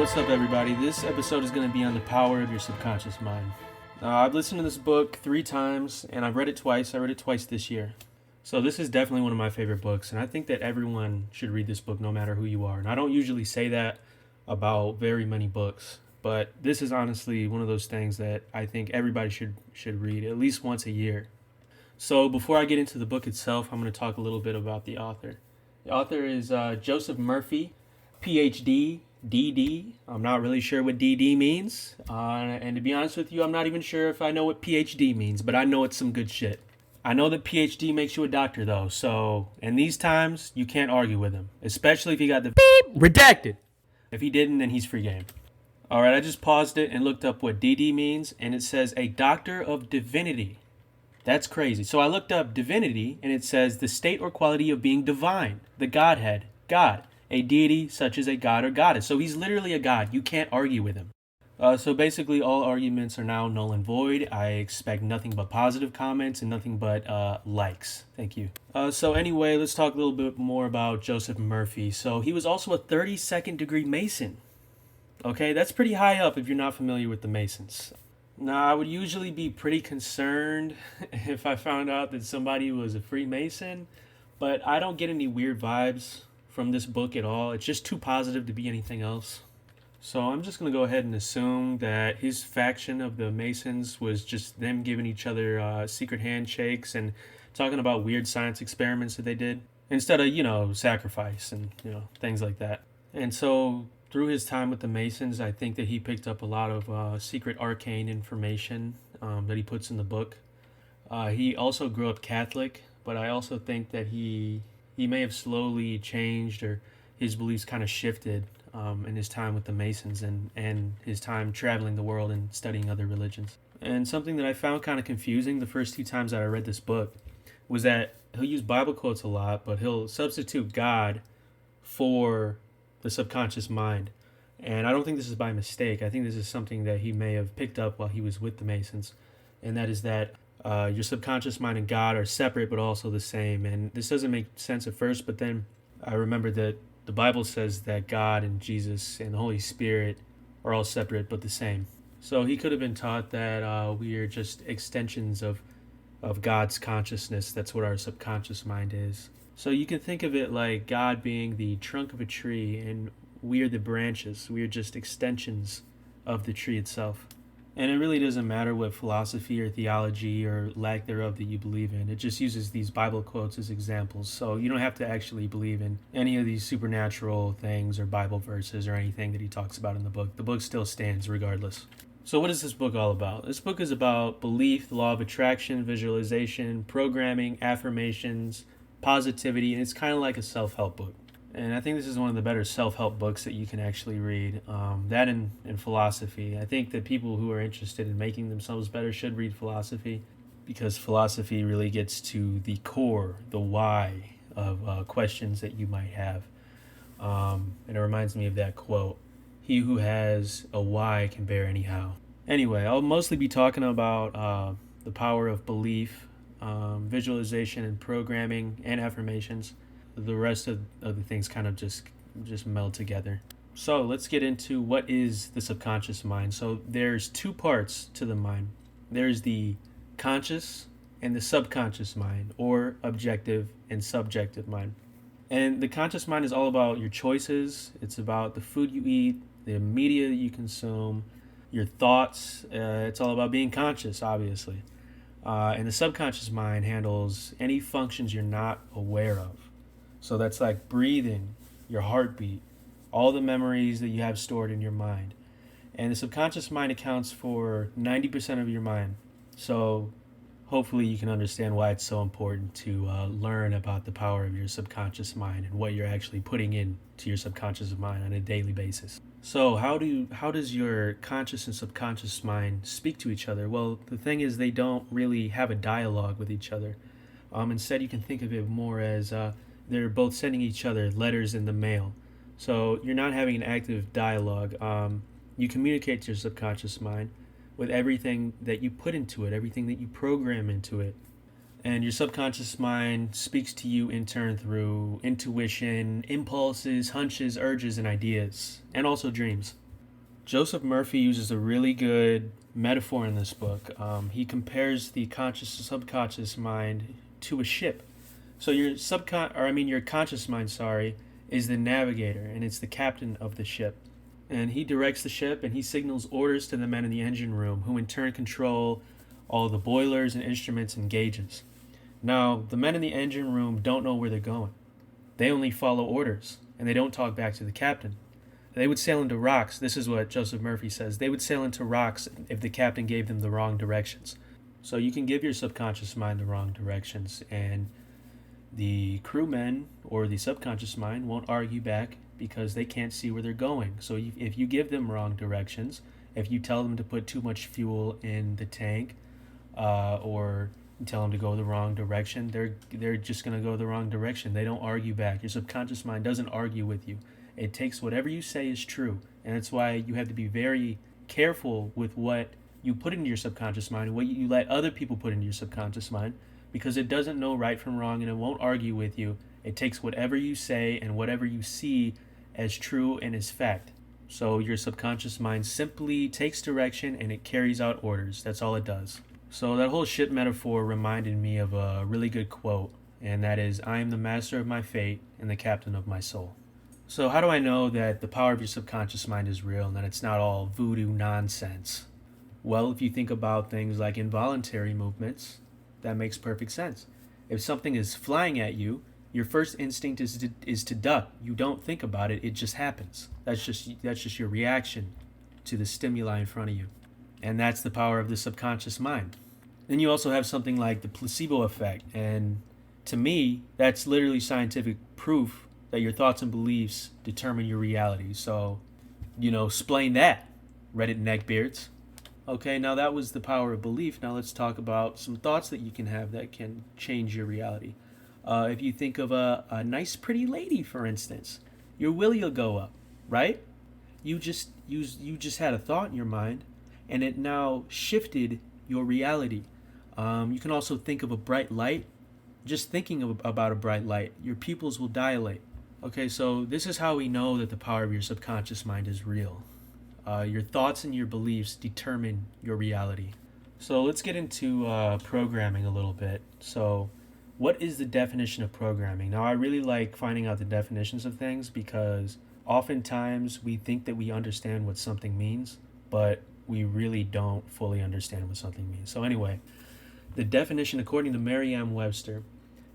what's up, everybody? This episode is going to be on the power of your subconscious mind. I've listened to this book 3 times, and I've read it twice. I read it twice this year. So this is definitely one of my favorite books, and I think that everyone should read this book no matter who you are. And I don't usually say that about very many books, but this is honestly one of those things that I think everybody should read at least once a year. So before I get into the book itself, I'm going to talk a little bit about the author. The author is Joseph Murphy, PhD, DD. I'm not really sure what DD means. And to be honest with you, I'm not even sure if I know what PhD means, but I know it's some good shit. I know that PhD makes you a doctor, though. So in these times, you can't argue with him, especially if he got the beep redacted. If he didn't, then he's free game. All right, I just paused it and looked up what DD means, and it says a doctor of divinity. That's crazy. So I looked up divinity, and it says the state or quality of being divine, the Godhead, God. A deity such as a god or goddess. So he's literally a god. You can't argue with him. So basically all arguments are now null and void. I expect nothing but positive comments and nothing but likes. Thank you. So anyway, let's talk a little bit more about Joseph Murphy. So he was also a 32nd degree Mason. Okay, that's pretty high up if you're not familiar with the Masons. Now, I would usually be pretty concerned if I found out that somebody was a Freemason, but I don't get any weird vibes from this book at all. It's just too positive to be anything else. So I'm just going to go ahead and assume that his faction of the Masons was just them giving each other secret handshakes and talking about weird science experiments that they did instead of, sacrifice and, things like that. And so through his time with the Masons, I think that he picked up a lot of secret arcane information that he puts in the book. He also grew up Catholic, but I also think that he may have slowly changed, or his beliefs kind of shifted in his time with the Masons and his time traveling the world and studying other religions. And something that I found kind of confusing the first 2 times that I read this book was that he'll use Bible quotes a lot, but he'll substitute God for the subconscious mind. And I don't think this is by mistake. I think this is something that he may have picked up while he was with the Masons. And that is that your subconscious mind and God are separate but also the same. And this doesn't make sense at first, but then I remember that the Bible says that God and Jesus and the Holy Spirit are all separate but the same. So he could have been taught that we are just extensions of God's consciousness. That's what our subconscious mind is. So you can think of it like God being the trunk of a tree and we are the branches. We are just extensions of the tree itself. And it really doesn't matter what philosophy or theology or lack thereof that you believe in. It just uses these Bible quotes as examples. So you don't have to actually believe in any of these supernatural things or Bible verses or anything that he talks about in the book. The book still stands regardless. So what is this book all about? This book is about belief, the law of attraction, visualization, programming, affirmations, positivity, and it's kind of like a self-help book. And I think this is one of the better self-help books that you can actually read. That and philosophy. I think that people who are interested in making themselves better should read philosophy, because philosophy really gets to the core, the why of questions that you might have. And it reminds me of that quote, "He who has a why can bear any how." Anyway, I'll mostly be talking about the power of belief, visualization and programming and affirmations. The rest of the things kind of just meld together. So let's get into what is the subconscious mind. So there's 2 parts to the mind. There's the conscious and the subconscious mind, or objective and subjective mind. And the conscious mind is all about your choices. It's about the food you eat, the media that you consume, your thoughts. It's all about being conscious, obviously. And the subconscious mind handles any functions you're not aware of. So that's like breathing, your heartbeat, all the memories that you have stored in your mind. And the subconscious mind accounts for 90% of your mind. So hopefully you can understand why it's so important to learn about the power of your subconscious mind and what you're actually putting into your subconscious mind on a daily basis. So how does your conscious and subconscious mind speak to each other? Well, the thing is, they don't really have a dialogue with each other. Instead, you can think of it more as they're both sending each other letters in the mail. So you're not having an active dialogue. You communicate to your subconscious mind with everything that you put into it, everything that you program into it. And your subconscious mind speaks to you in turn through intuition, impulses, hunches, urges, and ideas, and also dreams. Joseph Murphy uses a really good metaphor in this book. He compares the conscious to subconscious mind to a ship. So your conscious mind, is the navigator, and it's the captain of the ship. And he directs the ship, and he signals orders to the men in the engine room, who in turn control all the boilers and instruments and gauges. Now, the men in the engine room don't know where they're going. They only follow orders, and they don't talk back to the captain. They would sail into rocks. This is what Joseph Murphy says. They would sail into rocks if the captain gave them the wrong directions. So you can give your subconscious mind the wrong directions, and the crewmen or the subconscious mind won't argue back because they can't see where they're going. So if you give them wrong directions, if you tell them to put too much fuel in the tank, or you tell them to go the wrong direction, they're just going to go the wrong direction. They don't argue back. Your subconscious mind doesn't argue with you. It takes whatever you say is true, and that's why you have to be very careful with what you put into your subconscious mind and what you let other people put into your subconscious mind, because it doesn't know right from wrong and it won't argue with you. It takes whatever you say and whatever you see as true and as fact. So your subconscious mind simply takes direction and it carries out orders. That's all it does. So that whole ship metaphor reminded me of a really good quote, and that is, "I am the master of my fate and the captain of my soul." So how do I know that the power of your subconscious mind is real and that it's not all voodoo nonsense? Well, if you think about things like involuntary movements, that makes perfect sense. If something is flying at you, your first instinct is to duck. You don't think about it, it just happens. That's just your reaction to the stimuli in front of you. And that's the power of the subconscious mind. Then you also have something like the placebo effect, and to me, that's literally scientific proof that your thoughts and beliefs determine your reality. So, explain that, Reddit neckbeards. Okay, now that was the power of belief. Now let's talk about some thoughts that you can have that can change your reality. If you think of a nice, pretty lady, for instance, your willy will go up, right? You just had a thought in your mind, and it now shifted your reality. You can also think of a bright light. Just thinking about a bright light, your pupils will dilate. Okay, so this is how we know that the power of your subconscious mind is real. Your thoughts and your beliefs determine your reality. So let's get into programming a little bit. So what is the definition of programming? Now, I really like finding out the definitions of things because oftentimes we think that we understand what something means, but we really don't fully understand what something means. So anyway, the definition according to Merriam-Webster,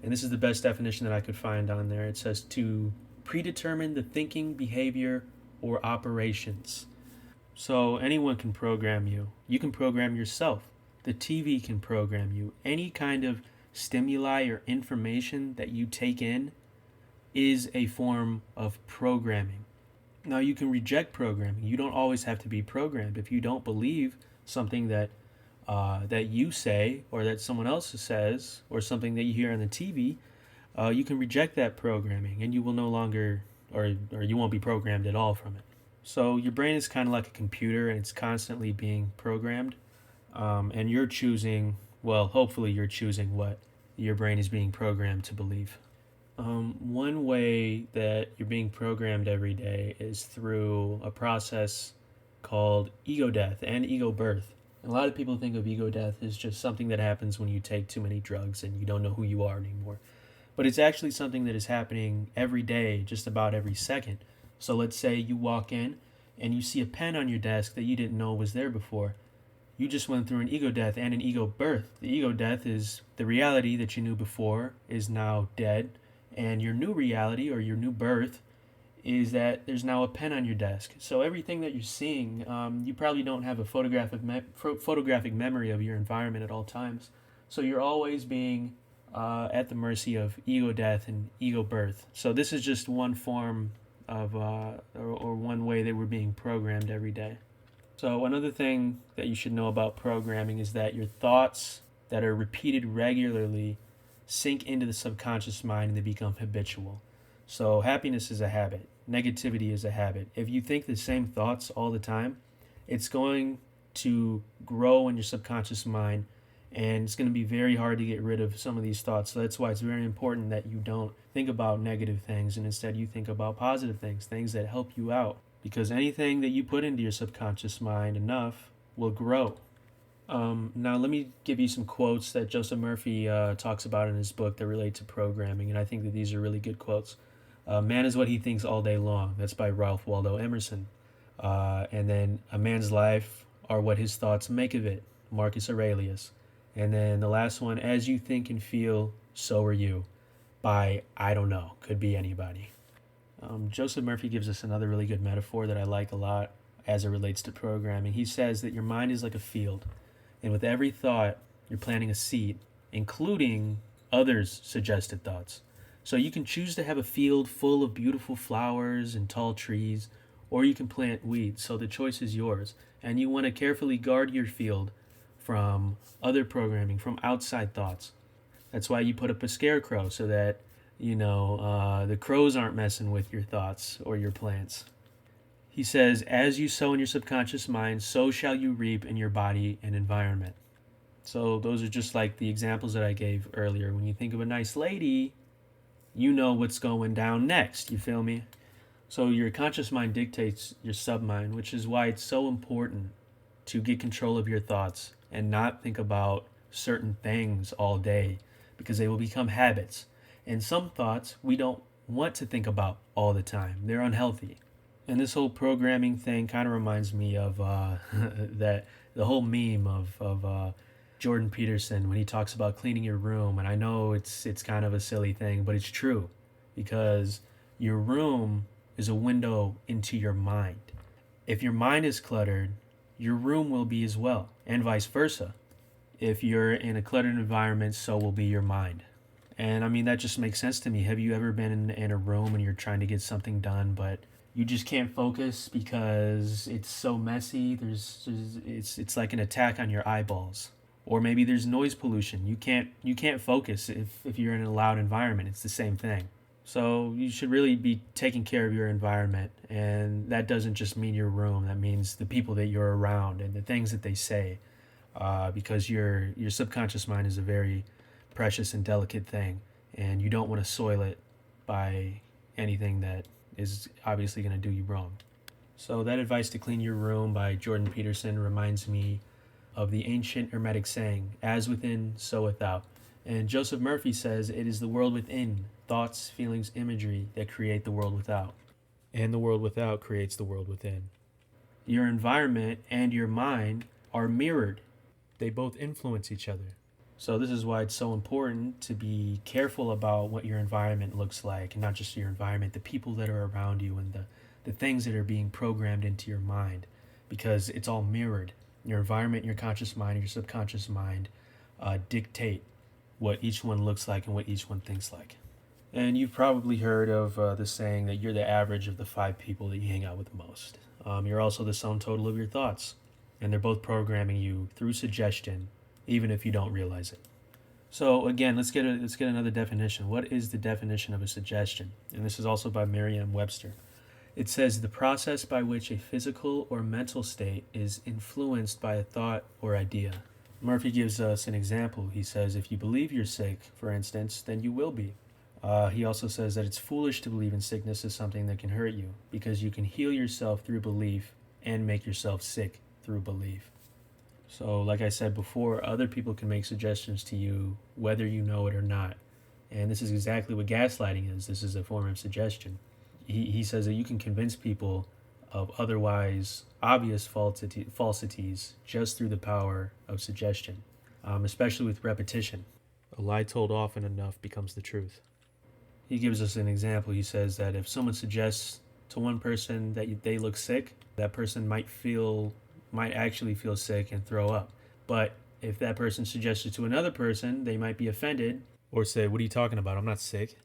and this is the best definition that I could find on there, it says to predetermine the thinking, behavior, or operations. So anyone can program you. You can program yourself. The TV can program you. Any kind of stimuli or information that you take in is a form of programming. Now, you can reject programming. You don't always have to be programmed. If you don't believe something that you say, or that someone else says, or something that you hear on the TV, you can reject that programming, and you will no longer, or you won't be programmed at all from it. So your brain is kind of like a computer, and it's constantly being programmed, and you're choosing, well, hopefully you're choosing what your brain is being programmed to believe. One way that you're being programmed every day is through a process called ego death and ego birth. A lot of people think of ego death as just something that happens when you take too many drugs and you don't know who you are anymore. But it's actually something that is happening every day, just about every second. So let's say you walk in and you see a pen on your desk that you didn't know was there before. You just went through an ego death and an ego birth. The ego death is the reality that you knew before is now dead, and your new reality or your new birth is that there's now a pen on your desk. So everything that you're seeing, you probably don't have a photographic memory of your environment at all times. So you're always being at the mercy of ego death and ego birth. So this is just one form of, or one way that we're being programmed every day. So another thing that you should know about programming is that your thoughts that are repeated regularly sink into the subconscious mind and they become habitual. So happiness is a habit. Negativity is a habit. If you think the same thoughts all the time, it's going to grow in your subconscious mind, and it's going to be very hard to get rid of some of these thoughts. So that's why it's very important that you don't think about negative things, and instead you think about positive things, things that help you out. because anything that you put into your subconscious mind enough will grow. Now, let me give you some quotes that Joseph Murphy talks about in his book that relate to programming, and I think that these are really good quotes. Man is what he thinks all day long. That's by Ralph Waldo Emerson. And then a man's life are what his thoughts make of it, Marcus Aurelius. And then the last one, as you think and feel, so are you, by I don't know, could be anybody. Joseph Murphy gives us another really good metaphor that I like a lot as it relates to programming. He says that your mind is like a field, and with every thought, you're planting a seed, including others' suggested thoughts. So you can choose to have a field full of beautiful flowers and tall trees, or you can plant weeds. So the choice is yours. And you want to carefully guard your field from other programming, from outside thoughts. That's why you put up a scarecrow so that, the crows aren't messing with your thoughts or your plants. He says, as you sow in your subconscious mind, so shall you reap in your body and environment. So those are just like the examples that I gave earlier. When you think of a nice lady, you know what's going down next. You feel me? So your conscious mind dictates your submind, which is why it's so important to get control of your thoughts and not think about certain things all day, because they will become habits. And some thoughts we don't want to think about all the time. They're unhealthy. And this whole programming thing kind of reminds me of that the whole meme of Jordan Peterson when he talks about cleaning your room. And I know it's kind of a silly thing, but it's true, because your room is a window into your mind. If your mind is cluttered, your room will be as well, and vice versa. If you're in a cluttered environment, so will be your mind. And I mean, that just makes sense to me. Have you ever been in a room and you're trying to get something done, but you just can't focus because it's so messy? It's like an attack on your eyeballs. Or maybe there's noise pollution. You can't focus if you're in a loud environment. It's the same thing. So you should really be taking care of your environment, and that doesn't just mean your room. That means the people that you're around and the things that they say, because your subconscious mind is a very precious and delicate thing, and you don't want to soil it by anything that is obviously going to do you wrong. So that advice to clean your room by Jordan Peterson reminds me of the ancient Hermetic saying, as within, so without. And Joseph Murphy says it is the world within, thoughts, feelings, imagery, that create the world without. And the world without creates the world within. Your environment and your mind are mirrored. They both influence each other. So this is why it's so important to be careful about what your environment looks like, and not just your environment, the people that are around you and the things that are being programmed into your mind, because it's all mirrored. Your environment, your conscious mind, your subconscious mind dictate what each one looks like and what each one thinks like. And you've probably heard of the saying that you're the average of the 5 people that you hang out with the most. You're also the sum total of your thoughts, and they're both programming you through suggestion, even if you don't realize it. So again, let's get another definition. What is the definition of a suggestion? And this is also by Merriam-Webster. It says the process by which a physical or mental state is influenced by a thought or idea. Murphy gives us an example. He says, if you believe you're sick, for instance, then you will be. He also says that it's foolish to believe in sickness as something that can hurt you, because you can heal yourself through belief and make yourself sick through belief. So like I said before, other people can make suggestions to you whether you know it or not. And this is exactly what gaslighting is. This is a form of suggestion. He says that you can convince people of otherwise obvious falsities just through the power of suggestion, especially with repetition. A lie told often enough becomes the truth. He gives us an example. He says that if someone suggests to one person that they look sick, that person might actually feel sick and throw up. But if that person suggests it to another person, they might be offended or say, what are you talking about? I'm not sick.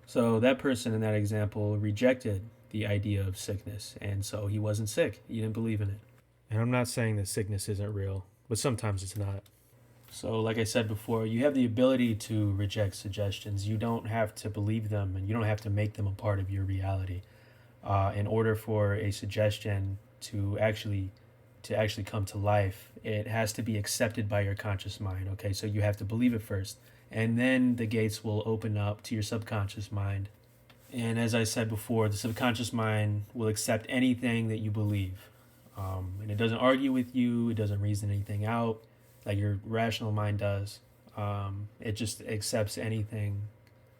So that person in that example rejected the idea of sickness, and so he wasn't sick. He didn't believe in it. And I'm not saying that sickness isn't real, but sometimes it's not. So like I said before, you have the ability to reject suggestions. You don't have to believe them, and you don't have to make them a part of your reality. In order for a suggestion to actually come to life, it has to be accepted by your conscious mind. Okay, so you have to believe it first, and then the gates will open up to your subconscious mind, And as I said before, the subconscious mind will accept anything that you believe. And it doesn't argue with you, it doesn't reason anything out like your rational mind does. It just accepts anything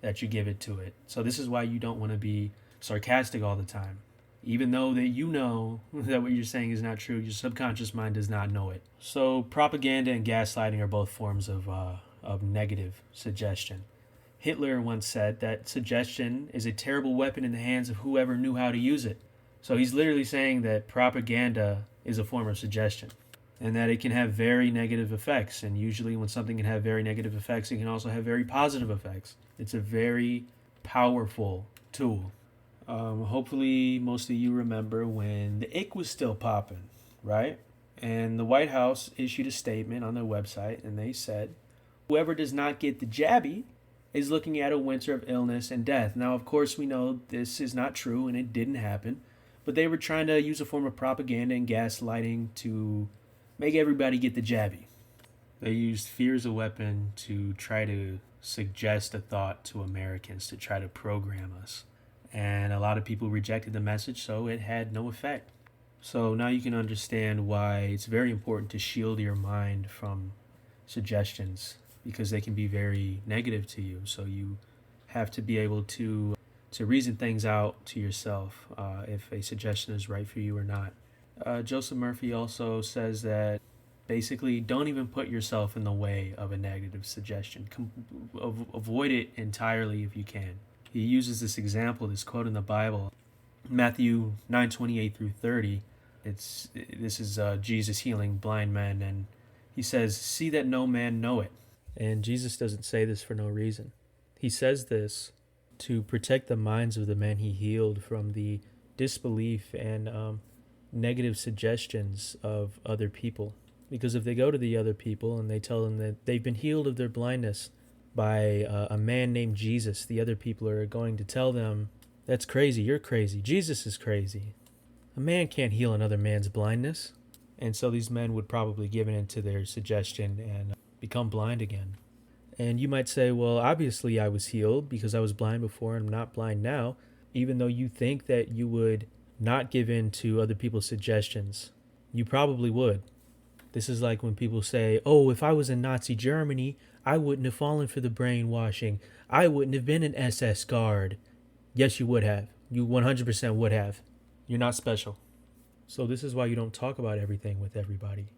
that you give it to it. So this is why you don't want to be sarcastic all the time. Even though that you know that what you're saying is not true, your subconscious mind does not know it. So propaganda and gaslighting are both forms of negative suggestion. Hitler once said that suggestion is a terrible weapon in the hands of whoever knew how to use it. So he's literally saying that propaganda is a form of suggestion and that it can have very negative effects. And usually, when something can have very negative effects, it can also have very positive effects. It's a very powerful tool. Hopefully, most of you remember when the ick was still popping, right? And the White House issued a statement on their website, and they said, whoever does not get the jabby is looking at a winter of illness and death. Now, of course, we know this is not true, and it didn't happen. But they were trying to use a form of propaganda and gaslighting to make everybody get the jabby. They used fear as a weapon to try to suggest a thought to Americans, to try to program us. And a lot of people rejected the message, so it had no effect. So now you can understand why it's very important to shield your mind from suggestions, because they can be very negative to you. So you have to be able to reason things out to yourself if a suggestion is right for you or not. Joseph Murphy also says that basically don't even put yourself in the way of a negative suggestion. Avoid it entirely if you can. He uses this example, this quote in the Bible, Matthew 9:28 through 30. This is Jesus healing blind men, and he says, "See that no man know it." And Jesus doesn't say this for no reason. He says this to protect the minds of the men he healed from the disbelief and negative suggestions of other people. Because if they go to the other people and they tell them that they've been healed of their blindness by a man named Jesus, the other people are going to tell them, that's crazy, you're crazy, Jesus is crazy. A man can't heal another man's blindness. And so these men would probably give in to their suggestion and become blind again. And you might say, well, obviously I was healed because I was blind before and I'm not blind now, even though you think that you would not give in to other people's suggestions. You probably would. This is like when people say, oh, if I was in Nazi Germany, I wouldn't have fallen for the brainwashing. I wouldn't have been an SS guard. Yes, you would have. You 100% would have. You're not special. So this is why you don't talk about everything with everybody.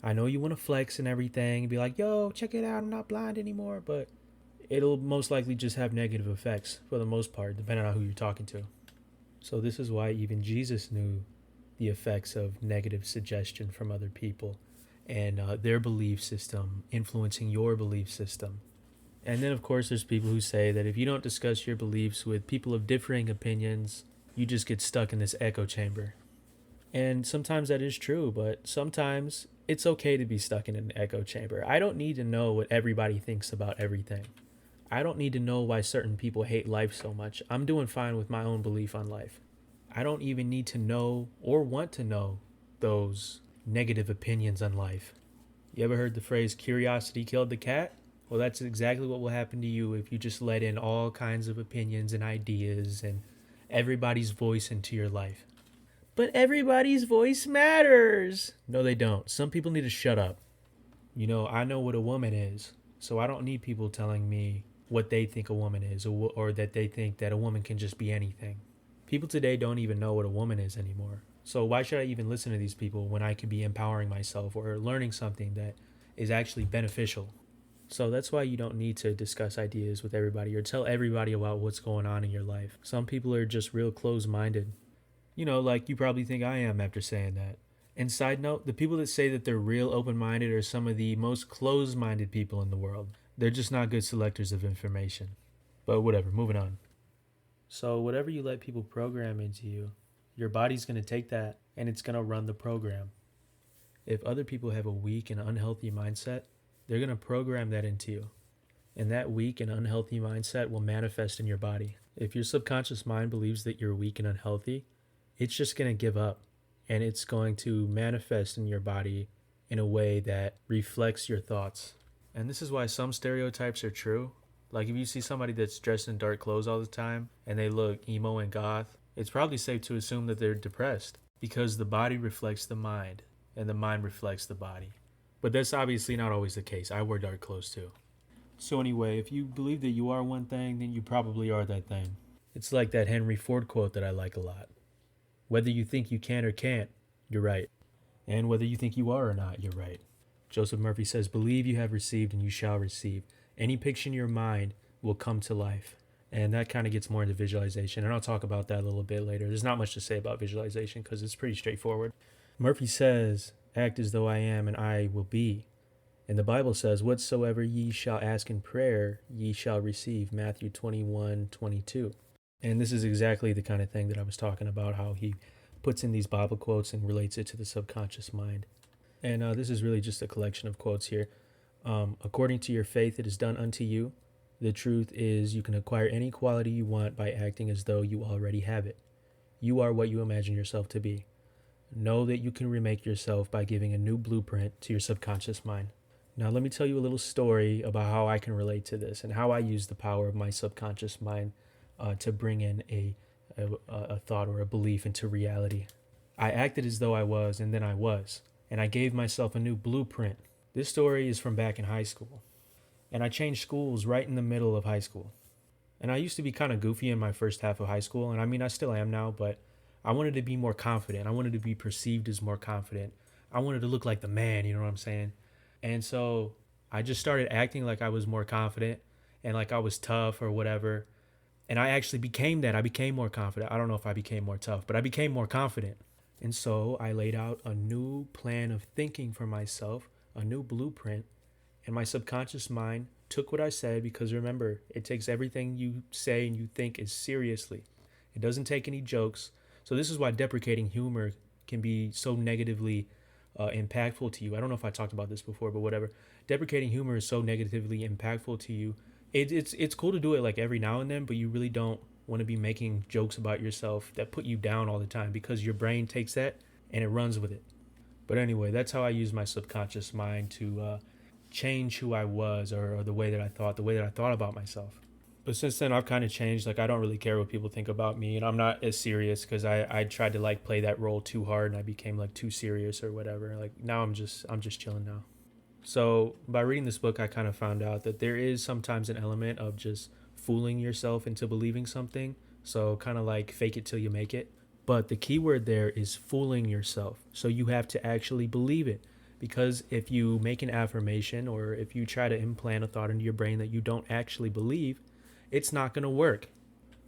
I know you want to flex and everything and be like, yo, check it out, I'm not blind anymore. But it'll most likely just have negative effects for the most part, depending on who you're talking to. So this is why even Jesus knew the effects of negative suggestion from other people and their belief system influencing your belief system. And then, of course, there's people who say that if you don't discuss your beliefs with people of differing opinions, you just get stuck in this echo chamber. And sometimes that is true, but sometimes it's okay to be stuck in an echo chamber. I don't need to know what everybody thinks about everything. I don't need to know why certain people hate life so much. I'm doing fine with my own belief on life. I don't even need to know or want to know those negative opinions on life. You ever heard the phrase, curiosity killed the cat? Well, that's exactly what will happen to you if you just let in all kinds of opinions and ideas and everybody's voice into your life. But everybody's voice matters. No, they don't. Some people need to shut up. You know, I know what a woman is, so I don't need people telling me what they think a woman is or that they think that a woman can just be anything. People today don't even know what a woman is anymore. So why should I even listen to these people when I could be empowering myself or learning something that is actually beneficial? So that's why you don't need to discuss ideas with everybody or tell everybody about what's going on in your life. Some people are just real closed-minded. You know, like you probably think I am after saying that. And side note, the people that say that they're real open-minded are some of the most closed-minded people in the world. They're just not good selectors of information. But whatever, moving on. So whatever you let people program into you, your body's going to take that and it's going to run the program. If other people have a weak and unhealthy mindset, they're going to program that into you. And that weak and unhealthy mindset will manifest in your body. If your subconscious mind believes that you're weak and unhealthy, it's just going to give up. And it's going to manifest in your body in a way that reflects your thoughts. And this is why some stereotypes are true. Like if you see somebody that's dressed in dark clothes all the time and they look emo and goth, it's probably safe to assume that they're depressed because the body reflects the mind and the mind reflects the body. But that's obviously not always the case. I wear dark clothes too. So anyway, if you believe that you are one thing, then you probably are that thing. It's like that Henry Ford quote that I like a lot. Whether you think you can or can't, you're right. And whether you think you are or not, you're right. Joseph Murphy says, believe you have received and you shall receive. Any picture in your mind will come to life. And that kind of gets more into visualization. And I'll talk about that a little bit later. There's not much to say about visualization because it's pretty straightforward. Murphy says, act as though I am and I will be. And the Bible says, whatsoever ye shall ask in prayer, ye shall receive. Matthew 21:22. And this is exactly the kind of thing that I was talking about, how he puts in these Bible quotes and relates it to the subconscious mind. And this is really just a collection of quotes here. According to your faith, it is done unto you. The truth is you can acquire any quality you want by acting as though you already have it. You are what you imagine yourself to be. Know that you can remake yourself by giving a new blueprint to your subconscious mind. Now, let me tell you a little story about how I can relate to this and how I use the power of my subconscious mind to bring in a thought or a belief into reality. I acted as though I was, and then I was, and I gave myself a new blueprint. This story is from back in high school, and I changed schools right in the middle of high school. And I used to be kind of goofy in my first half of high school, and I mean, I still am now, but I wanted to be more confident. I wanted to be perceived as more confident. I wanted to look like the man, you know what I'm saying? And so I just started acting like I was more confident and like I was tough or whatever. And I actually became that. I became more confident. I don't know if I became more tough, but I became more confident. And so I laid out a new plan of thinking for myself, a new blueprint. And my subconscious mind took what I said because remember, it takes everything you say and you think as seriously. It doesn't take any jokes. So this is why deprecating humor can be so negatively impactful to you. I don't know if I talked about this before, but whatever. Deprecating humor is so negatively impactful to you. It's cool to do it like every now and then, but you really don't want to be making jokes about yourself that put you down all the time because your brain takes that and it runs with it. But anyway, that's how I use my subconscious mind to change who I was or the way that I thought about myself. But since then, I've kind of changed. Like, I don't really care what people think about me, and I'm not as serious because I tried to like play that role too hard, and I became like too serious or whatever. Like now, I'm just chilling now. So by reading this book, I kind of found out that there is sometimes an element of just fooling yourself into believing something. So kind of like fake it till you make it. But the key word there is fooling yourself. So you have to actually believe it. Because if you make an affirmation or if you try to implant a thought into your brain that you don't actually believe, it's not going to work.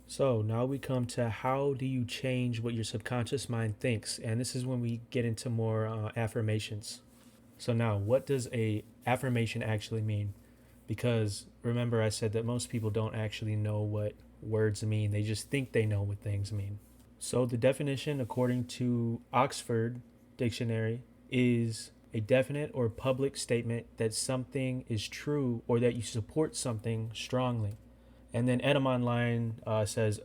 So now we come to how do you change what your subconscious mind thinks? And this is when we get into more affirmations. So now, what does a affirmation actually mean? Because remember I said that most people don't actually know what words mean. They just think they know what things mean. So the definition according to Oxford Dictionary is a definite or public statement that something is true or that you support something strongly. And then Etymonline says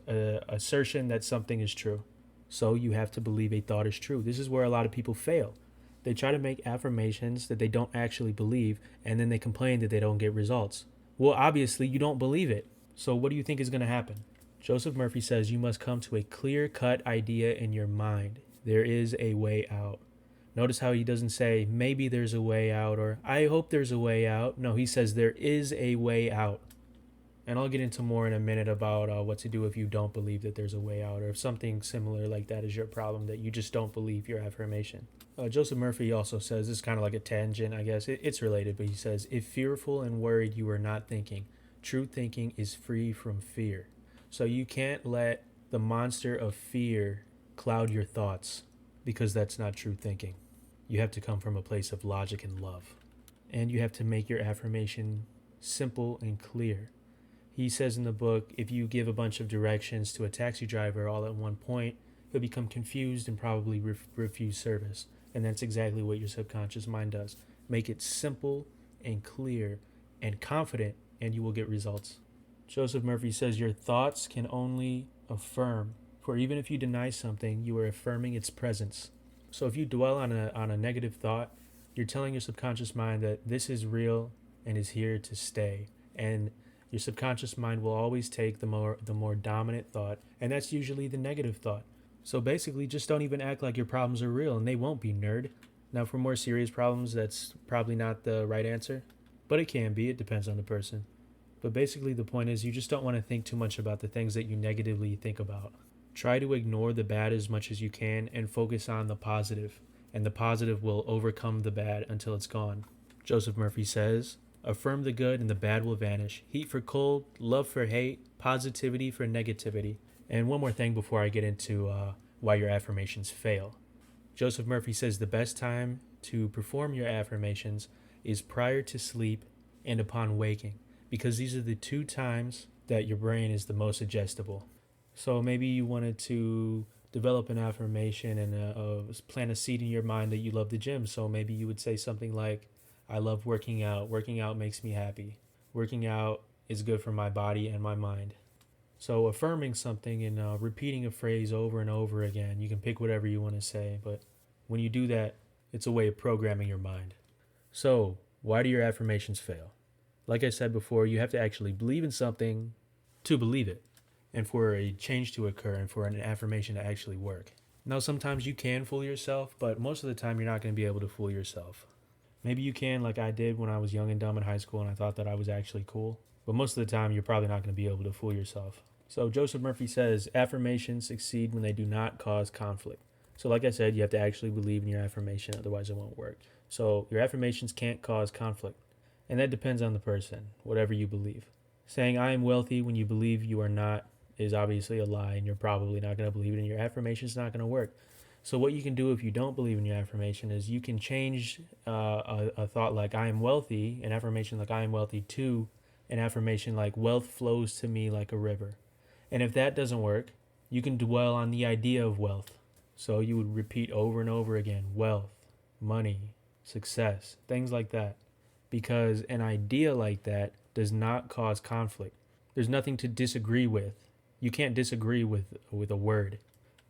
assertion that something is true. So you have to believe a thought is true. This is where a lot of people fail. They try to make affirmations that they don't actually believe, and then they complain that they don't get results. Well, obviously, you don't believe it. So what do you think is going to happen? Joseph Murphy says you must come to a clear-cut idea in your mind. There is a way out. Notice how he doesn't say, maybe there's a way out, or I hope there's a way out. No, he says there is a way out. And I'll get into more in a minute about what to do if you don't believe that there's a way out, or if something similar like that is your problem, that you just don't believe your affirmation. Joseph Murphy also says, this is kind of like a tangent, I guess. It's related, but he says, if fearful and worried you are not thinking, true thinking is free from fear. So you can't let the monster of fear cloud your thoughts, because that's not true thinking. You have to come from a place of logic and love. And you have to make your affirmation simple and clear. He says in the book, if you give a bunch of directions to a taxi driver all at one point, he'll become confused and probably refuse service. And that's exactly what your subconscious mind does. Make it simple and clear and confident, and you will get results. Joseph Murphy says your thoughts can only affirm. For even if you deny something, you are affirming its presence. So if you dwell on a negative thought, you're telling your subconscious mind that this is real and is here to stay. And Your subconscious mind will always take the more dominant thought, and that's usually the negative thought. So basically, just don't even act like your problems are real, and they won't be, nerd. Now, for more serious problems, that's probably not the right answer, but it can be. It depends on the person. But basically, the point is you just don't want to think too much about the things that you negatively think about. Try to ignore the bad as much as you can and focus on the positive, and the positive will overcome the bad until it's gone. Joseph Murphy says, affirm the good and the bad will vanish. Heat for cold, love for hate, positivity for negativity. And one more thing before I get into why your affirmations fail. Joseph Murphy says the best time to perform your affirmations is prior to sleep and upon waking, because these are the two times that your brain is the most suggestible. So maybe you wanted to develop an affirmation and plant a seed in your mind that you love the gym. So maybe you would say something like, I love working out. Working out makes me happy. Working out is good for my body and my mind. So affirming something and repeating a phrase over and over again, you can pick whatever you want to say, but when you do that, it's a way of programming your mind. So why do your affirmations fail? Like I said before, you have to actually believe in something to believe it, and for a change to occur and for an affirmation to actually work. Now, sometimes you can fool yourself, but most of the time you're not going to be able to fool yourself. Maybe you can, like I did when I was young and dumb in high school and I thought that I was actually cool. But most of the time, you're probably not going to be able to fool yourself. So Joseph Murphy says, affirmations succeed when they do not cause conflict. So like I said, you have to actually believe in your affirmation, otherwise it won't work. So your affirmations can't cause conflict. And that depends on the person, whatever you believe. Saying I am wealthy when you believe you are not is obviously a lie, and you're probably not going to believe it, and your affirmation is not going to work. So what you can do if you don't believe in your affirmation is you can change a thought like I am wealthy, an affirmation like I am wealthy, to an affirmation like wealth flows to me like a river. And if that doesn't work, you can dwell on the idea of wealth. So you would repeat over and over again, wealth, money, success, things like that. Because an idea like that does not cause conflict. There's nothing to disagree with. You can't disagree with a word.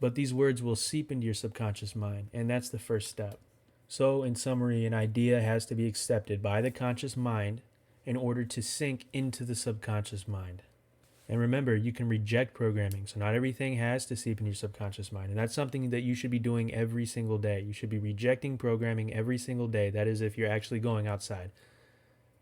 But these words will seep into your subconscious mind, and that's the first step. So, in summary, an idea has to be accepted by the conscious mind in order to sink into the subconscious mind. And remember, you can reject programming, so not everything has to seep into your subconscious mind. And that's something that you should be doing every single day. You should be rejecting programming every single day. That is, if you're actually going outside.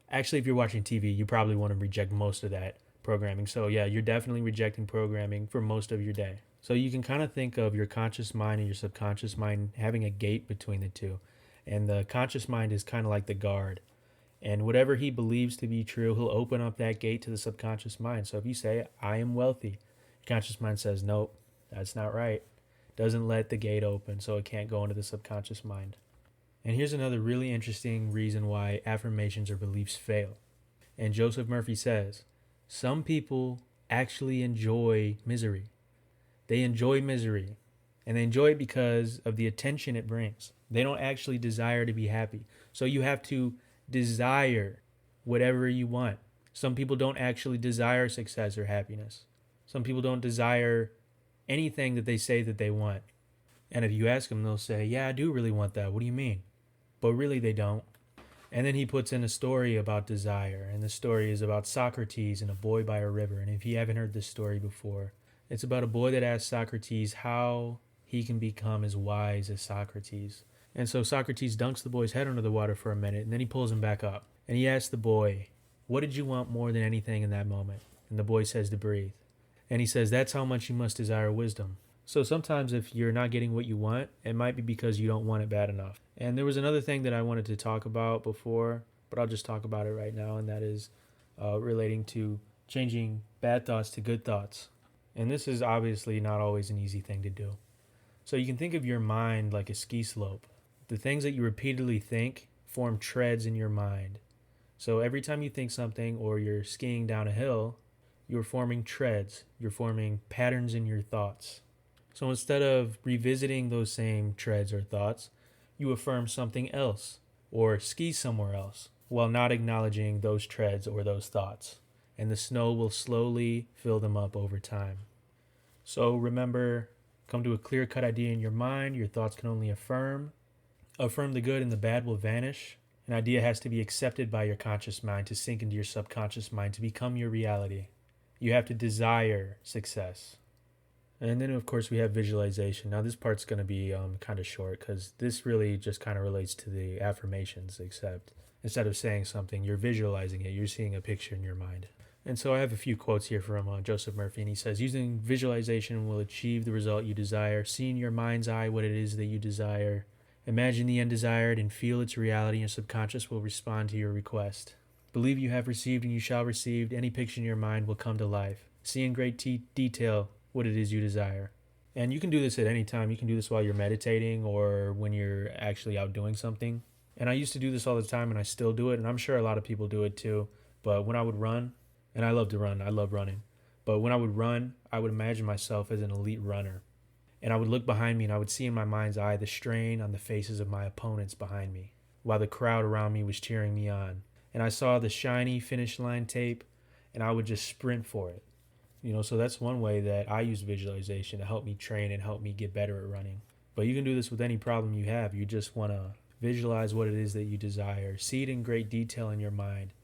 Actually, if you're watching TV, you probably want to reject most of that programming. So yeah, you're definitely rejecting programming for most of your day. So you can kind of think of your conscious mind and your subconscious mind having a gate between the two. And the conscious mind is kind of like the guard. And whatever he believes to be true, he'll open up that gate to the subconscious mind. So if you say, I am wealthy, your conscious mind says, nope, that's not right. Doesn't let the gate open, so it can't go into the subconscious mind. And here's another really interesting reason why affirmations or beliefs fail. And Joseph Murphy says, some people actually enjoy misery. They enjoy misery, and they enjoy it because of the attention it brings. They don't actually desire to be happy. So you have to desire whatever you want. Some people don't actually desire success or happiness. Some people don't desire anything that they say that they want. And if you ask them, they'll say, yeah, I do really want that. What do you mean? But really they don't. And then he puts in a story about desire. And the story is about Socrates and a boy by a river. And if you haven't heard this story before, it's about a boy that asks Socrates how he can become as wise as Socrates. And so Socrates dunks the boy's head under the water for a minute, and then he pulls him back up. And he asks the boy, what did you want more than anything in that moment? And the boy says to breathe. And he says, that's how much you must desire wisdom. So sometimes if you're not getting what you want, it might be because you don't want it bad enough. And there was another thing that I wanted to talk about before, but I'll just talk about it right now, and that is relating to changing bad thoughts to good thoughts. And this is obviously not always an easy thing to do. So you can think of your mind like a ski slope. The things that you repeatedly think form treads in your mind. So every time you think something or you're skiing down a hill, you're forming treads. You're forming patterns in your thoughts. So instead of revisiting those same treads or thoughts, you affirm something else or ski somewhere else while not acknowledging those treads or those thoughts. And the snow will slowly fill them up over time. So remember, come to a clear-cut idea in your mind. Your thoughts can only affirm. Affirm the good and the bad will vanish. An idea has to be accepted by your conscious mind to sink into your subconscious mind to become your reality. You have to desire success. And then, of course, we have visualization. Now, this part's going to be kind of short because this really just kind of relates to the affirmations, except instead of saying something, you're visualizing it. You're seeing a picture in your mind. And so I have a few quotes here from Joseph Murphy, and he says, using visualization will achieve the result you desire. See in your mind's eye what it is that you desire. Imagine the undesired and feel its reality, and your subconscious will respond to your request. Believe you have received and you shall receive. Any picture in your mind will come to life. See in great detail what it is you desire. And you can do this at any time. You can do this while you're meditating or when you're actually out doing something. And I used to do this all the time, and I still do it, and I'm sure a lot of people do it too. But when I would run, and I love to run, I love running. But when I would run, I would imagine myself as an elite runner. And I would look behind me and I would see in my mind's eye the strain on the faces of my opponents behind me, while the crowd around me was cheering me on. And I saw the shiny finish line tape, and I would just sprint for it. So that's one way that I use visualization to help me train and help me get better at running. But you can do this with any problem you have. You just want to visualize what it is that you desire. See it in great detail in your mind.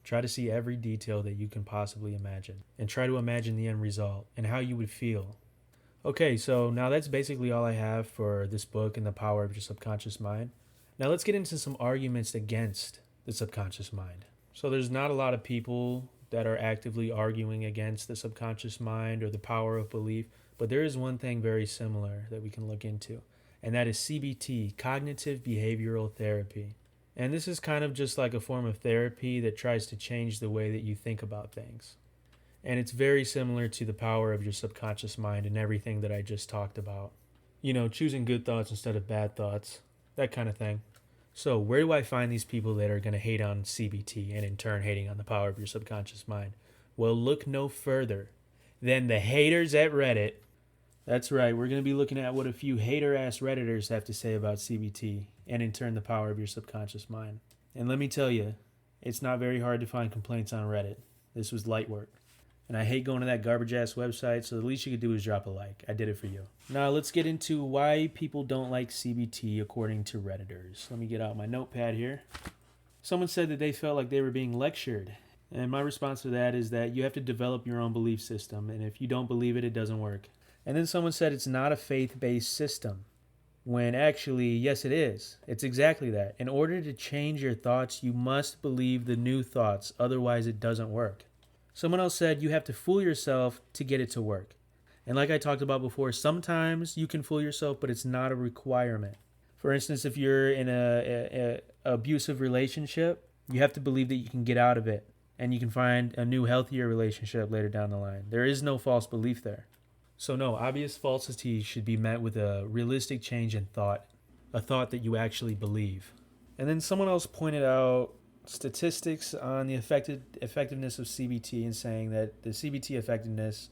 Try to see every detail that you can possibly imagine. And try to imagine the end result and how you would feel. Okay, so now that's basically all I have for this book and the power of your subconscious mind. Now let's get into some arguments against the subconscious mind. So there's not a lot of people that are actively arguing against the subconscious mind or the power of belief, but there is one thing very similar that we can look into, and that is CBT, cognitive behavioral therapy. And this is kind of just like a form of therapy that tries to change the way that you think about things. And it's very similar to the power of your subconscious mind and everything that I just talked about. Choosing good thoughts instead of bad thoughts, that kind of thing. So where do I find these people that are going to hate on CBT and in turn hating on the power of your subconscious mind? Well, look no further than the haters at Reddit. That's right, we're going to be looking at what a few hater-ass Redditors have to say about CBT and in turn the power of your subconscious mind. And let me tell you, it's not very hard to find complaints on Reddit. This was light work. And I hate going to that garbage-ass website, so the least you could do is drop a like. I did it for you. Now let's get into why people don't like CBT according to Redditors. Let me get out my notepad here. Someone said that they felt like they were being lectured. And my response to that is that you have to develop your own belief system. And if you don't believe it, it doesn't work. And then someone said it's not a faith-based system. When actually, yes, it is. It's exactly that. In order to change your thoughts, you must believe the new thoughts. Otherwise, it doesn't work. Someone else said you have to fool yourself to get it to work. And like I talked about before, sometimes you can fool yourself, but it's not a requirement. For instance, if you're in a abusive relationship, you have to believe that you can get out of it and you can find a new, healthier relationship later down the line. There is no false belief there. So no, obvious falsity should be met with a realistic change in thought, a thought that you actually believe. And then someone else pointed out statistics on the effectiveness of CBT and saying that the CBT effectiveness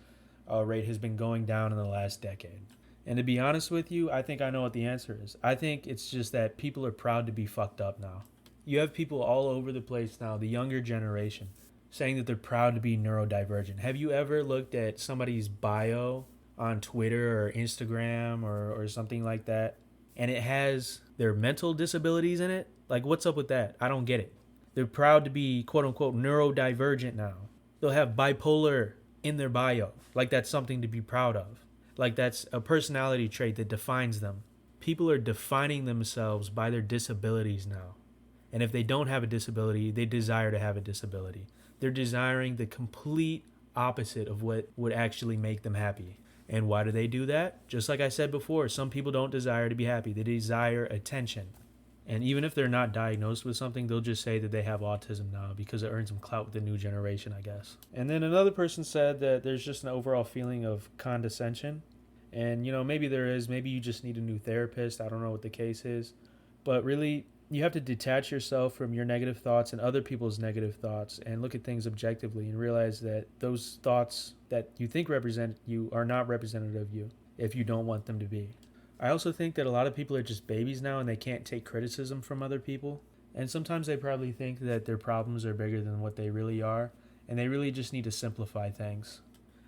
rate has been going down in the last decade. And to be honest with you, I think I know what the answer is. I think it's just that people are proud to be fucked up now. You have people all over the place now, the younger generation, saying that they're proud to be neurodivergent. Have you ever looked at somebody's bio on Twitter or Instagram or something like that, and it has their mental disabilities in it? Like, what's up with that? I don't get it. They're proud to be quote-unquote neurodivergent now. They'll have bipolar in their bio, like that's something to be proud of. Like that's a personality trait that defines them. People are defining themselves by their disabilities now. And if they don't have a disability, they desire to have a disability. They're desiring the complete opposite of what would actually make them happy. And why do they do that? Just like I said before, some people don't desire to be happy. They desire attention. And even if they're not diagnosed with something, they'll just say that they have autism now because it earns them clout with the new generation, I guess. And then another person said that there's just an overall feeling of condescension. And, maybe there is. Maybe you just need a new therapist. I don't know what the case is. But really, you have to detach yourself from your negative thoughts and other people's negative thoughts and look at things objectively and realize that those thoughts that you think represent you are not representative of you if you don't want them to be. I also think that a lot of people are just babies now and they can't take criticism from other people. And sometimes they probably think that their problems are bigger than what they really are. And they really just need to simplify things.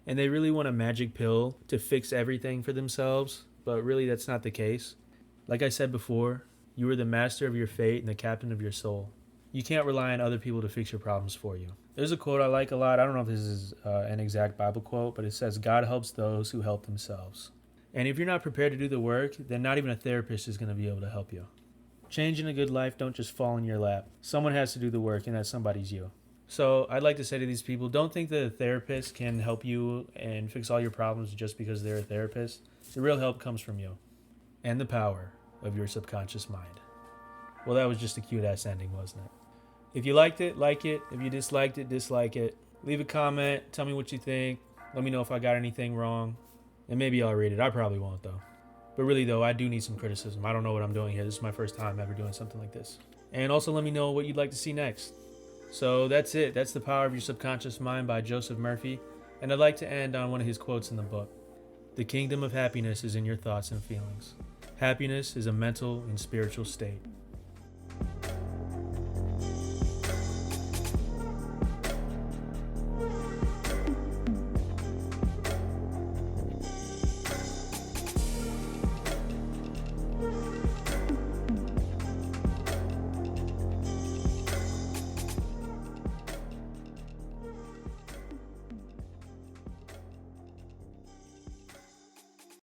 And they really want a magic pill to fix everything for themselves. But really that's not the case. Like I said before, you are the master of your fate and the captain of your soul. You can't rely on other people to fix your problems for you. There's a quote I like a lot. I don't know if this is an exact Bible quote, but it says, God helps those who help themselves. And if you're not prepared to do the work, then not even a therapist is going to be able to help you. Change in a good life don't just fall in your lap. Someone has to do the work, and that somebody's you. So I'd like to say to these people, don't think that a therapist can help you and fix all your problems just because they're a therapist. The real help comes from you and the power of your subconscious mind. Well, that was just a cute-ass ending, wasn't it? If you liked it, like it. If you disliked it, dislike it. Leave a comment. Tell me what you think. Let me know if I got anything wrong. And maybe I'll read it. I probably won't, though. But really, though, I do need some criticism. I don't know what I'm doing here. This is my first time ever doing something like this. And also let me know what you'd like to see next. So that's it. That's The Power of Your Subconscious Mind by Joseph Murphy. And I'd like to end on one of his quotes in the book. The kingdom of happiness is in your thoughts and feelings. Happiness is a mental and spiritual state.